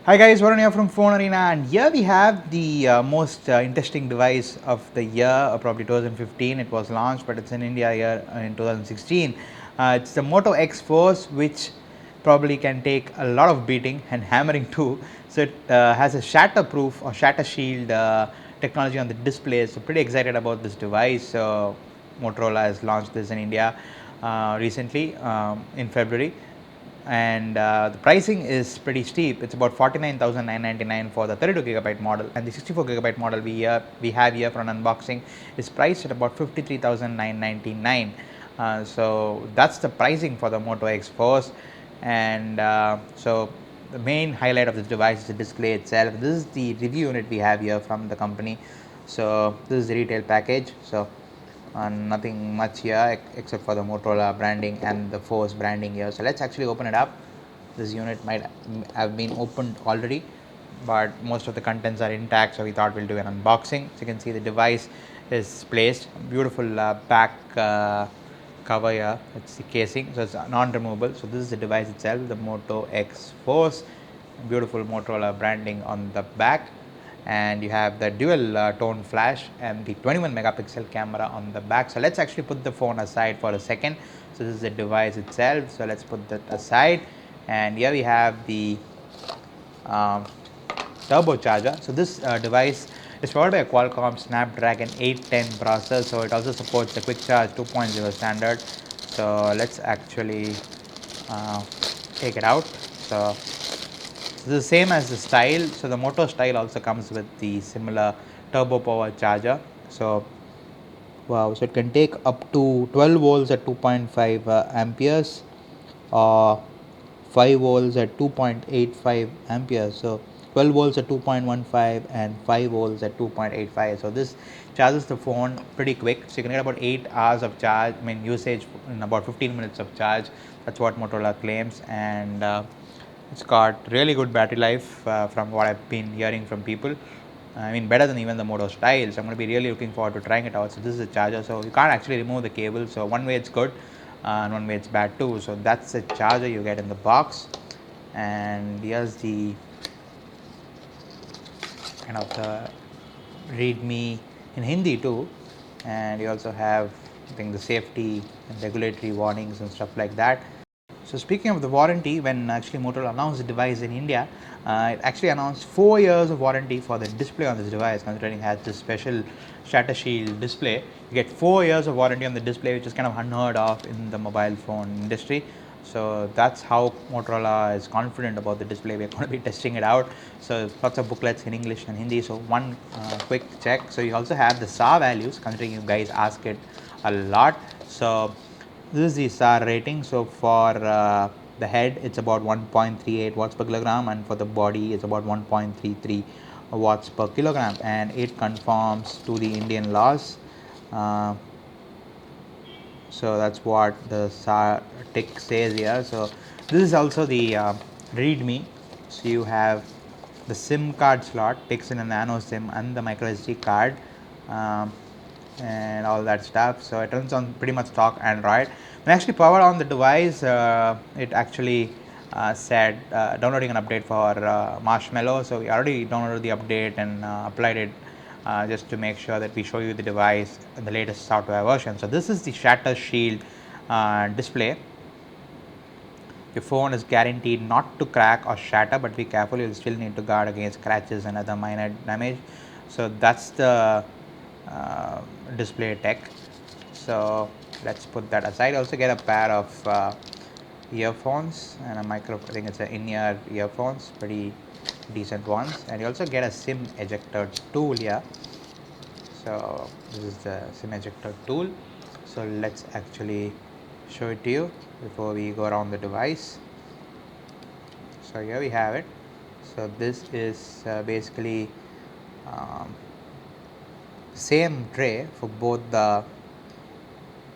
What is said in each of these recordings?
Hi guys, Varun here from Fonearena, and here we have the most interesting device of the year, probably 2015. It was launched, but it's in India here in 2016. It's the Moto X Force, which probably can take a lot of beating and hammering too. So it has a shatter-proof or shatter shield technology on the display. So pretty excited about this device. Motorola has launched this in India recently in February, and the pricing is pretty steep. It's about 49,999 for the 32 gigabyte model, and the 64 gigabyte model we have here for an unboxing is priced at about 53,999. So that's the pricing for the Moto X Force, and so the main highlight of this device is the display itself. This is the review unit we have here from the company. So this is the retail package. So nothing much here except for the Motorola branding and the Force branding here. So let's actually open it up. This unit might have been opened already, but most of the contents are intact, so we thought we'll do an unboxing. So you can see the device is placed. Beautiful back cover here. It's the casing, so it's non-removable. So this is the device itself, the Moto X Force. Beautiful Motorola branding on the back, and you have the dual tone flash and the 21 megapixel camera on the back. So let's actually put the phone aside for a second. So this is the device itself, so let's put that aside, and here we have the um, turbocharger. So this device is powered by a Qualcomm Snapdragon 810 processor, so it also supports the quick charge 2.0 standard. So let's actually take it out. So this is the same as the style. So the Moto style also comes with the similar turbo power charger. So wow, so it can take up to 12 volts at 2.5 amperes, or 5 volts at 2.85 amperes. So 12 volts at 2.15 and 5 volts at 2.85. So this charges the phone pretty quick. So you can get about 8 hours of charge, usage in about 15 minutes of charge. That's what Motorola claims, and it's got really good battery life from what I've been hearing from people. Better than even the Moto style. So I'm going to be really looking forward to trying it out. So this is a charger, so you can't actually remove the cable. So one way it's good, and one way it's bad too. So that's the charger you get in the box, and here's the kind of the readme in Hindi too, and you also have, I think, the safety and regulatory warnings and stuff like that. So speaking of the warranty, when actually Motorola announced the device in India, it actually announced 4 years of warranty for the display on this device, considering it has this special shatter shield display. You get 4 years of warranty on the display, which is kind of unheard of in the mobile phone industry. So that's how Motorola is confident about the display. We're going to be testing it out. So lots of booklets in English and Hindi. So one quick check. So you also have the SAR values, considering you guys ask it a lot. So this is the SAR rating. So for the head, it's about 1.38 watts per kilogram, and for the body, it's about 1.33 watts per kilogram, and it conforms to the Indian laws. Uh, so that's what the SAR tick says here. So this is also the readme. So you have the SIM card slot, takes in a nano SIM and the micro SD card. And all that stuff. So it runs on pretty much stock Android. When I actually powered on the device, it actually said downloading an update for Marshmallow. So we already downloaded the update and applied it just to make sure that we show you the device in the latest software version. So this is the Shatter Shield display. Your phone is guaranteed not to crack or shatter, but be careful, you'll still need to guard against scratches and other minor damage. So that's the display tech. So let's put that aside. Also get a pair of earphones and a micro, I think it's an in-ear earphones, pretty decent ones, and you also get a SIM ejector tool here. So this is the SIM ejector tool. So let's actually show it to you before we go around the device. So here we have it. So this is basically same tray for both the,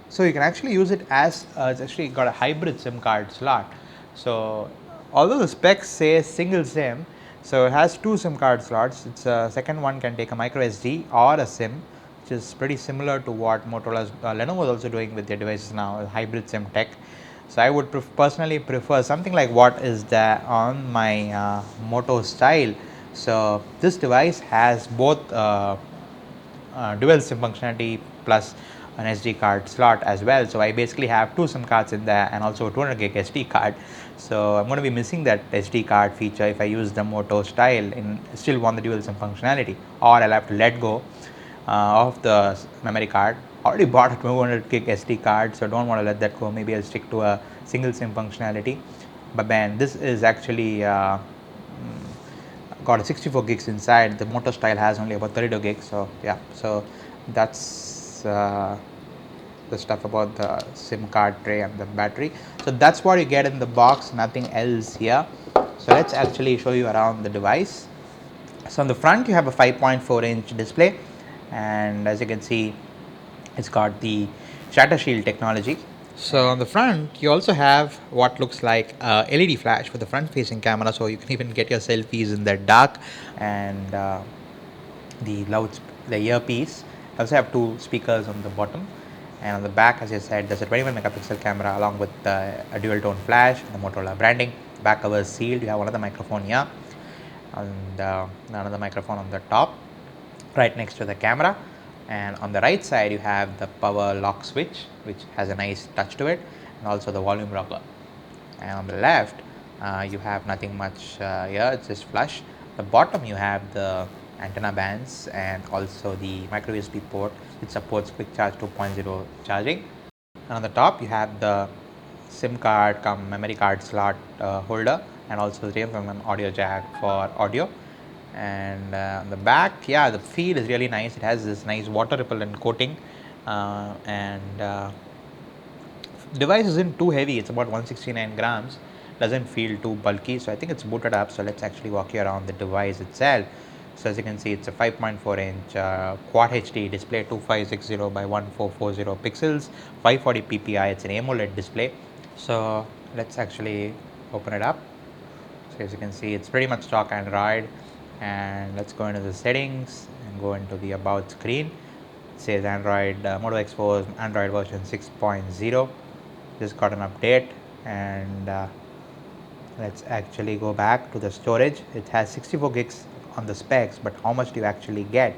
so you can actually use it as it's actually got a hybrid SIM card slot. So although the specs say single SIM, so it has two SIM card slots. Its second one can take a micro SD or a SIM, which is pretty similar to what Lenovo is also doing with their devices now, hybrid SIM tech. So I would personally prefer something like what is there on my Moto style. So this device has both dual SIM functionality plus an SD card slot as well. So I basically have two SIM cards in there and also a 200 gig SD card. So I'm going to be missing that SD card feature if I use the Moto style and still want the dual SIM functionality, or I'll have to let go of the memory card. Already bought a 200 gig SD card, so don't want to let that go. Maybe I'll stick to a single SIM functionality. But then this is actually got a 64 gigs inside. The Moto style has only about 32 gigs. So yeah, so that's the stuff about the SIM card tray and the battery. So that's what you get in the box, nothing else here. So let's actually show you around the device. So on the front you have a 5.4-inch display, and as you can see, it's got the shutter shield technology. So on the front you also have what looks like a LED flash for the front facing camera, so you can even get your selfies in the dark. And the the earpiece. I also have two speakers on the bottom, and on the back, as I said, there's a 21 megapixel camera along with a dual tone flash and the Motorola branding. Back cover is sealed. You have another microphone here, and another microphone on the top right next to the camera. And on the right side you have the power lock switch, which has a nice touch to it, and also the volume rocker. And on the left you have nothing much here, it's just flush. The bottom you have the antenna bands and also the micro USB port, which supports quick charge 2.0 charging. And on the top you have the SIM card come memory card slot holder, and also 3.5mm audio jack for audio. And on the back, yeah, the feel is really nice. It has this nice water repellent coating, and device isn't too heavy. It's about 169 grams. Doesn't feel too bulky, so I think it's booted up. So let's actually walk you around the device itself. So as you can see, it's a 5.4-inch quad HD display, 2560 by 1440 pixels, 540 ppi. It's an AMOLED display. So let's actually open it up. So as you can see, it's pretty much stock Android. And let's go into the settings and go into the about screen. It says Android Moto X Force Android version 6.0. Just got an update. And let's actually go back to the storage. It has 64 gigs on the specs, but how much do you actually get?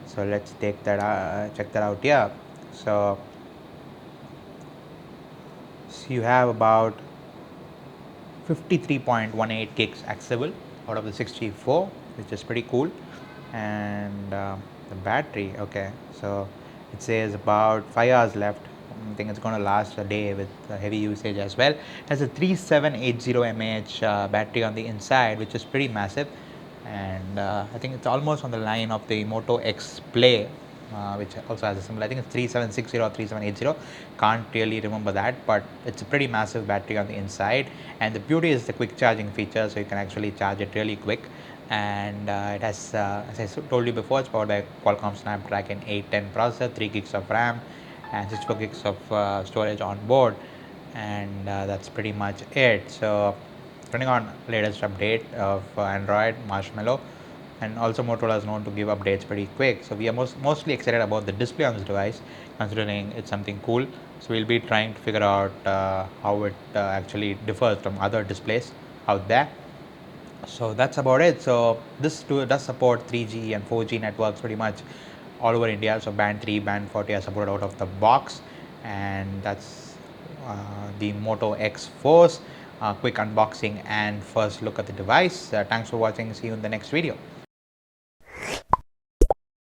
So let's take that check that out here. So you have about 53.18 gigs accessible out of the 64, which is pretty cool. And the battery, okay, so it says about 5 hours left. I think it's going to last a day with heavy usage as well. It has a 3780 mAh battery on the inside, which is pretty massive. And I think it's almost on the line of the Moto X Play, which also has a similar, I think it's 3760 or 3780, can't really remember that, but it's a pretty massive battery on the inside. And the beauty is the quick charging feature, so you can actually charge it really quick. And it has, as I told you before, it's powered by Qualcomm Snapdragon 810 processor, 3 gigs of RAM and 64 gigs of storage on board. And that's pretty much it. So running on latest update of Android Marshmallow, and also Motorola is known to give updates pretty quick. So we are mostly excited about the display on this device, considering it's something cool. So we'll be trying to figure out how it actually differs from other displays out there. So that's about it. So this does support 3G and 4G networks pretty much all over India. So band 3, band 40 are supported out of the box. And that's the Moto X Force. Quick unboxing and first look at the device. Thanks for watching. See you in the next video.